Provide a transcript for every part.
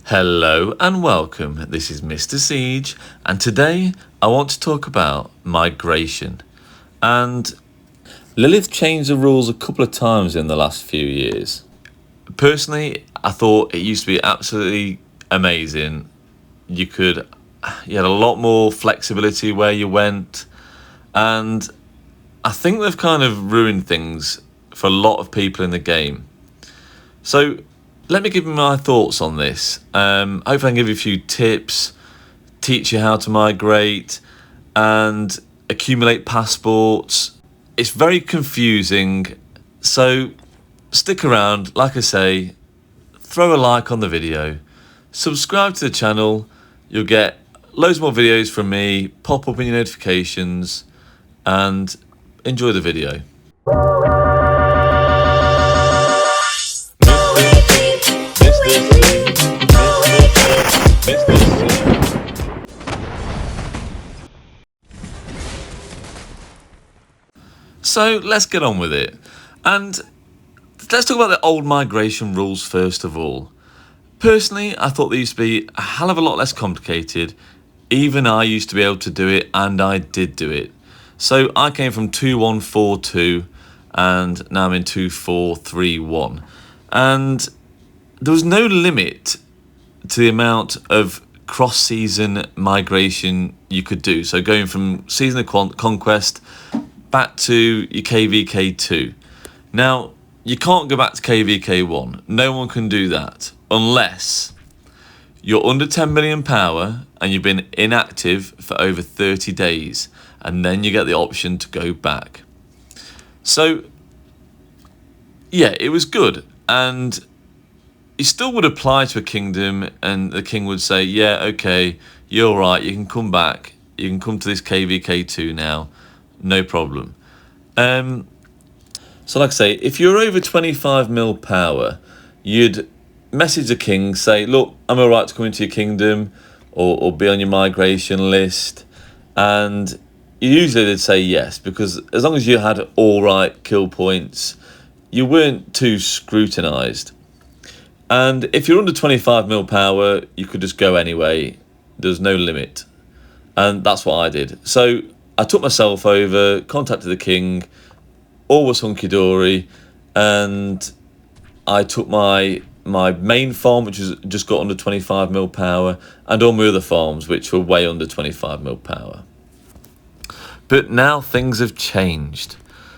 Hello and welcome, this is Mr. Siege, and today I want to talk about migration. And Lilith changed the rules a couple of times in the last few years. Personally, I thought it used to be absolutely amazing. You had a lot more flexibility where you went, and I think they've kind of ruined things for a lot of people in the game. So let me give you my thoughts on this. Hopefully I can give you a few tips, teach you how to migrate and accumulate passports. It's very confusing, so stick around. Like I say, throw a like on the video, subscribe to the channel. You'll get loads more videos from me, pop up in your notifications, and enjoy the video. So let's get on with it. And let's talk about the old migration rules first of all. Personally, I thought they used to be a hell of a lot less complicated. Even I used to be able to do it, and I did do it. So I came from 2142 and now I'm in 2431. And there was no limit to the amount of cross-season migration you could do. So going from Season of Conquest back to your KVK2. Now, you can't go back to KVK1. No one can do that unless you're under 10 million power and you've been inactive for over 30 days. And then you get the option to go back. So, yeah, it was good. And you still would apply to a kingdom and the king would say, yeah, okay, you're right, you can come back. You can come to this KVK2 now. No problem. So like I say, if you're over 25 mil power, you'd message the king, say, look, I'm all right to come into your kingdom or be on your migration list. And usually they'd say yes, because as long as you had all right kill points, you weren't too scrutinized. And if you're under 25 mil power, you could just go anyway. There's no limit. And that's what I did. So I took myself over, contacted the king, all was hunky-dory, and I took my main farm, which has just got under 25 mil power, and all my other farms, which were way under 25 mil power. But now things have changed.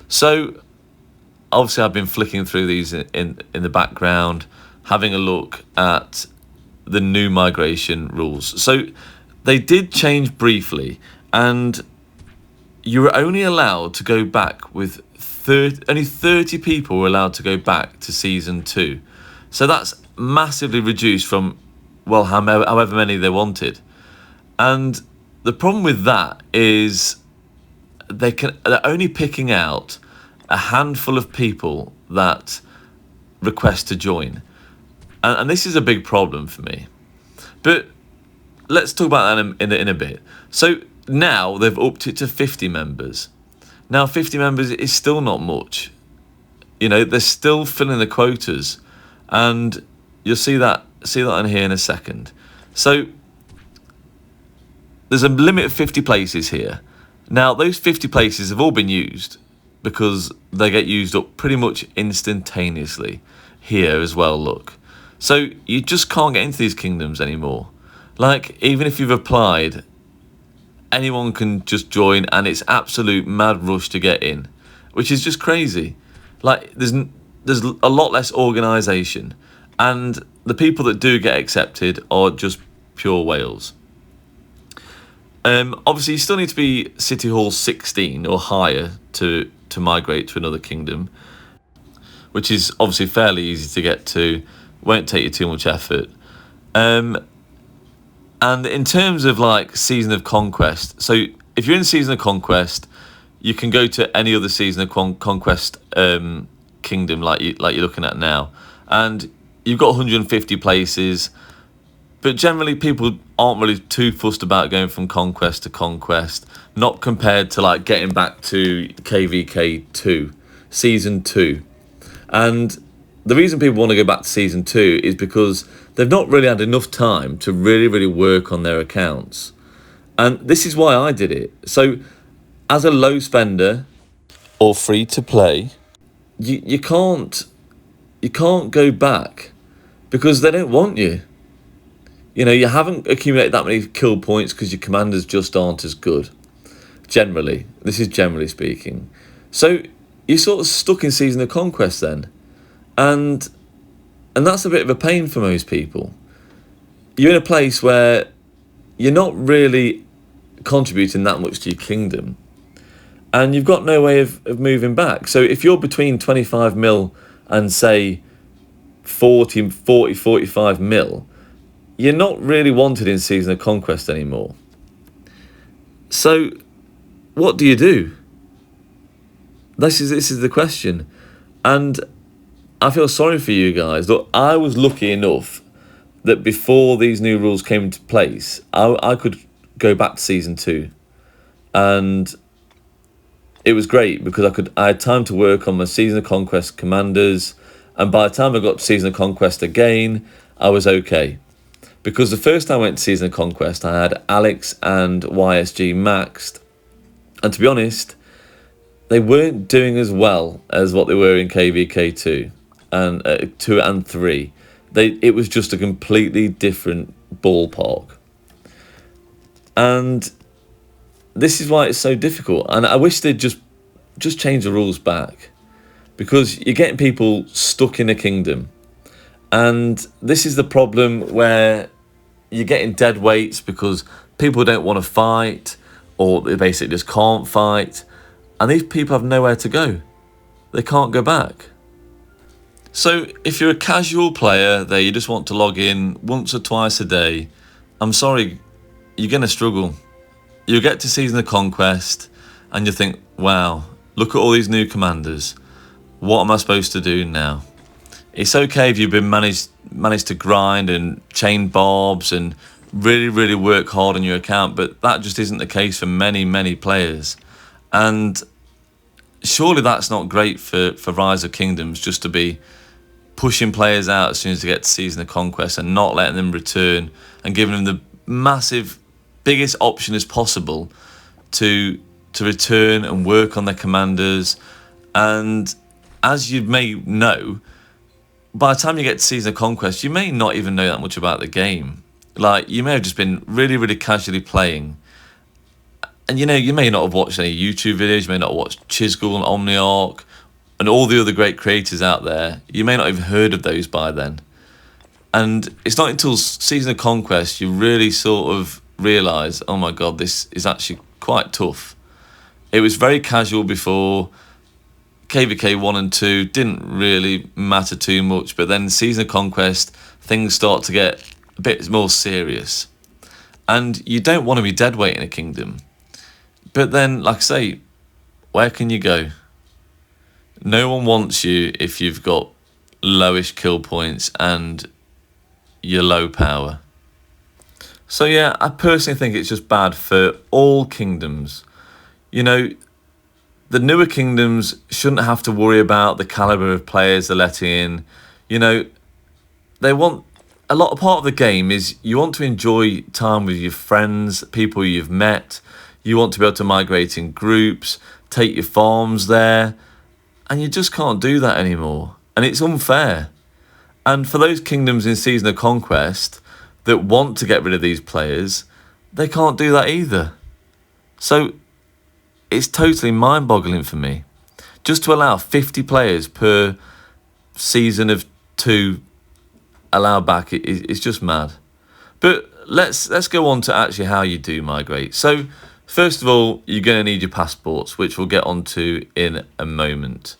So obviously I've been flicking through these in the background, having a look at the new migration rules. So they did change briefly, and you were only allowed to go back with only 30 people were allowed to go back to Season 2. So that's massively reduced from, well, however many they wanted. And the problem with that is they're only picking out a handful of people that request to join. And this is a big problem for me. But let's talk about that in a bit. So now they've upped it to 50 members. Now 50 members is still not much. You know, they're still filling the quotas. And you'll see that in here in a second. So there's a limit of 50 places here. Now those 50 places have all been used because they get used up pretty much instantaneously here as well, look. So you just can't get into these kingdoms anymore. Like, even if you've applied, anyone can just join, and it's absolute mad rush to get in, which is just crazy. Like, there's a lot less organisation, and the people that do get accepted are just pure whales. Obviously, you still need to be City Hall 16 or higher to migrate to another kingdom, which is obviously fairly easy to get to. Won't take you too much effort. And in terms of like Season of Conquest, so if you're in Season of Conquest, you can go to any other Season of Conquest kingdom like you're looking at now, and you've got 150 places. But generally, people aren't really too fussed about going from conquest to conquest, not compared to like getting back to KVK2, Season 2. And the reason people want to go back to Season 2 is because they've not really had enough time to really work on their accounts. And this is why I did it. So as a low spender or free to play, you can't go back because they don't want you. You know, you haven't accumulated that many kill points because your commanders just aren't as good. Generally, this is generally speaking. So you're sort of stuck in Season of Conquest then. And that's a bit of a pain for most people. You're in a place where you're not really contributing that much to your kingdom. And you've got no way of moving back. So if you're between 25 mil and say 45 mil, you're not really wanted in Season of Conquest anymore. So what do you do? This is the question. And I feel sorry for you guys. Look, I was lucky enough that before these new rules came into place, I could go back to Season 2. And it was great because I had time to work on my Season of Conquest commanders. And by the time I got to Season of Conquest again, I was okay. Because the first time I went to Season of Conquest, I had Alex and YSG maxed. And to be honest, they weren't doing as well as what they were in KVK 2 and 2 and 3. It was just a completely different ballpark. And this is why it's so difficult. And I wish they'd just change the rules back. Because you're getting people stuck in a kingdom. And this is the problem where you're getting dead weights because people don't want to fight or they basically just can't fight. And these people have nowhere to go. They can't go back. So if you're a casual player there, you just want to log in once or twice a day, I'm sorry, you're going to struggle. You'll get to Season of Conquest and you think, wow, look at all these new commanders. What am I supposed to do now? It's okay if you've been managed to grind and chain barbs and really work hard on your account, but that just isn't the case for many players. And surely that's not great for Rise of Kingdoms, just to be pushing players out as soon as they get to Season of Conquest and not letting them return and giving them the biggest option as possible to return and work on their commanders. And as you may know, by the time you get to Season of Conquest, you may not even know that much about the game. Like, you may have just been really casually playing. And, you know, you may not have watched any YouTube videos. You may not have watched Chisgul and Omniarch and all the other great creators out there. You may not have heard of those by then. And it's not until Season of Conquest you really sort of realise, oh my God, this is actually quite tough. It was very casual before. KVK 1 and 2 didn't really matter too much, but then Season of Conquest, things start to get a bit more serious. And you don't want to be deadweight in a kingdom. But then, like I say, where can you go? No one wants you if you've got lowish kill points and you're low power. So yeah, I personally think it's just bad for all kingdoms. You know, the newer kingdoms shouldn't have to worry about the caliber of players they're letting in. You know, part of the game is you want to enjoy time with your friends, people you've met. You want to be able to migrate in groups, take your farms there. And you just can't do that anymore. And it's unfair. And for those kingdoms in Season of Conquest that want to get rid of these players, they can't do that either. So it's totally mind-boggling for me. Just to allow 50 players per Season of 2 allowed back, it's just mad. But let's go on to actually how you do migrate. So first of all, you're going to need your passports, which we'll get onto in a moment.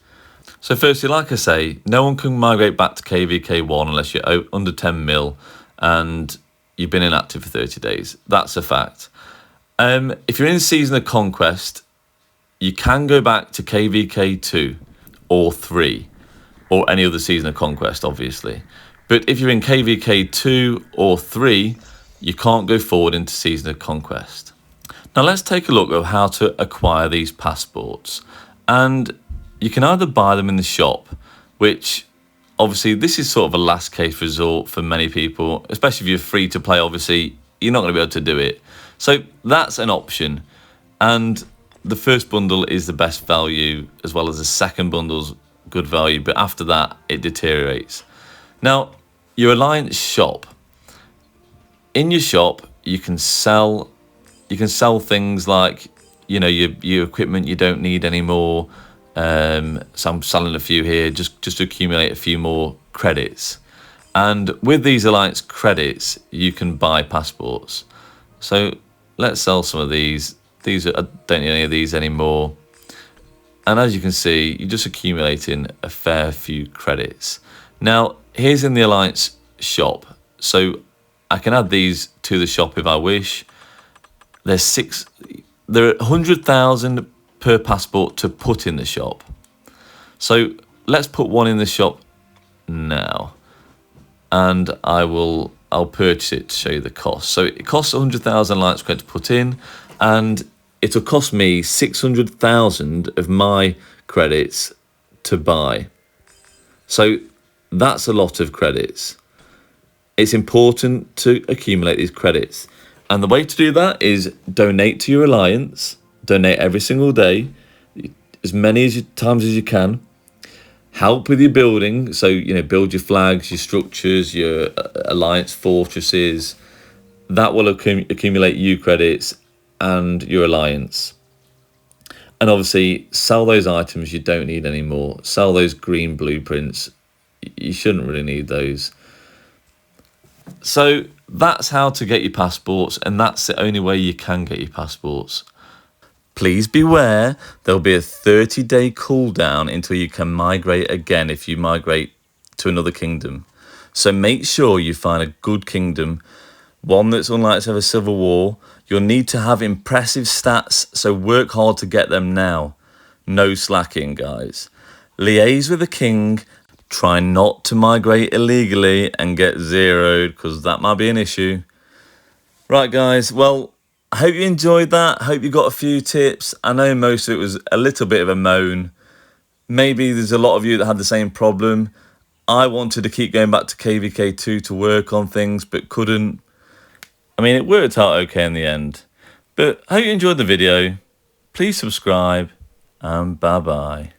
So firstly, like I say, no one can migrate back to KVK 1 unless you're under 10 mil and you've been inactive for 30 days. That's a fact. If you're in Season of Conquest, you can go back to KVK 2 or 3 or any other Season of Conquest, obviously. But if you're in KVK 2 or 3, you can't go forward into Season of Conquest. Now let's take a look at how to acquire these passports. And you can either buy them in the shop, which obviously this is sort of a last case resort for many people, especially if you're free to play. Obviously you're not going to be able to do it, so that's an option. And the first bundle is the best value, as well as the second bundle's good value, but after that it deteriorates. Now, your Alliance shop. In your shop, you can sell things like, you know, your equipment you don't need anymore. So I'm selling a few here just to accumulate a few more credits. And with these Alliance credits, you can buy passports. So let's sell some of these. I don't need any of these anymore. And as you can see, you're just accumulating a fair few credits. Now, here's in the Alliance shop. So I can add these to the shop if I wish. There are 100,000 per passport to put in the shop. So let's put one in the shop now. And I'll purchase it to show you the cost. So it costs 100,000 Alliance credit to put in, and it'll cost me 600,000 of my credits to buy. So that's a lot of credits. It's important to accumulate these credits. And the way to do that is donate to your Alliance. Donate every single day, as many times as you can. Help with your building. So, you know, build your flags, your structures, your Alliance fortresses. That will accumulate you credits and your Alliance. And obviously sell those items you don't need anymore. Sell those green blueprints. You shouldn't really need those. So that's how to get your passports, and that's the only way you can get your passports. Please beware, there'll be a 30-day cooldown until you can migrate again if you migrate to another kingdom. So make sure you find a good kingdom, one that's unlikely to have a civil war. You'll need to have impressive stats, so work hard to get them now. No slacking, guys. Liaise with the king. Try not to migrate illegally and get zeroed, because that might be an issue. Right, guys, well, I hope you enjoyed that. I hope you got a few tips. I know most of it was a little bit of a moan. Maybe there's a lot of you that had the same problem. I wanted to keep going back to KVK2 to work on things, but couldn't. I mean, it worked out okay in the end. But I hope you enjoyed the video. Please subscribe, and bye-bye.